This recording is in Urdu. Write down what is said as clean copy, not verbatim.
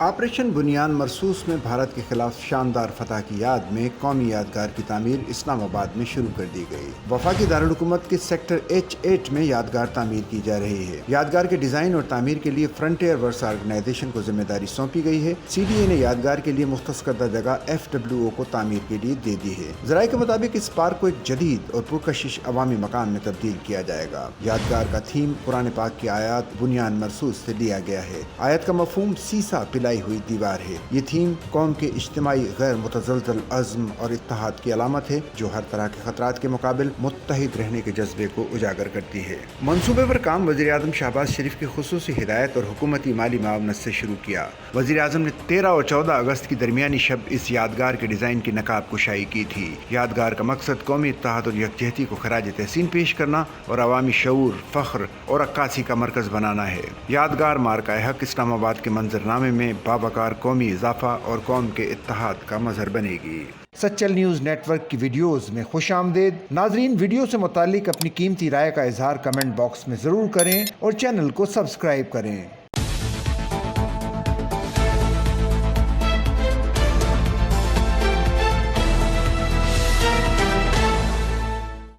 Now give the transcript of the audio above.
آپریشن بنیان مرصوص میں بھارت کے خلاف شاندار فتح کی یاد میں قومی یادگار کی تعمیر اسلام آباد میں شروع کر دی گئی۔ وفاقی دارالحکومت کے سیکٹر H8 میں یادگار تعمیر کی جا رہی ہے۔ یادگار کے ڈیزائن اور تعمیر کے لیے فرنٹیئر ورکس آرگنائزیشن کو ذمہ داری سونپی گئی ہے۔ CDA نے یادگار کے لیے مختص کردہ جگہ FWO کو تعمیر کے لیے دے دی ہے۔ ذرائع کے مطابق اس پارک کو ایک جدید اور پرکشش عوامی مقام میں تبدیل کیا جائے گا۔ یادگار کا تھیم قرآن پاک کی آیات بنیان مرصوص سے لیا گیا ہے۔ آیت کا مفہوم سیسا پلائی ہوئی دیوار ہے۔ یہ تھیم قوم کے اجتماعی غیر متزلزل عزم اور اتحاد کی علامت ہے، جو ہر طرح کے خطرات کے مقابل متحد رہنے کے جذبے کو اجاگر کرتی ہے۔ منصوبے پر کام وزیر اعظم شہباز شریف کی خصوصی ہدایت اور حکومتی مالی معاونت سے شروع کیا۔ وزیر اعظم نے 13 اور 14 اگست کی درمیانی شب اس یادگار کے ڈیزائن کی نقاب کشائی کی تھی۔ یادگار کا مقصد قومی اتحاد اور یکجہتی کو خراج تحسین پیش کرنا اور عوامی شعور، فخر اور عکاسی کا مرکز بنانا ہے۔ یادگار مارکہ حق اسلام آباد کے منظرنامے میں باوقار قومی اضافہ اور قوم کے اتحاد کا مظہر بنے گی۔ سچل نیوز نیٹ ورک کی ویڈیوز میں خوش آمدید۔ ناظرین، ویڈیو سے متعلق اپنی قیمتی رائے کا اظہار کمنٹ باکس میں ضرور کریں اور چینل کو سبسکرائب کریں۔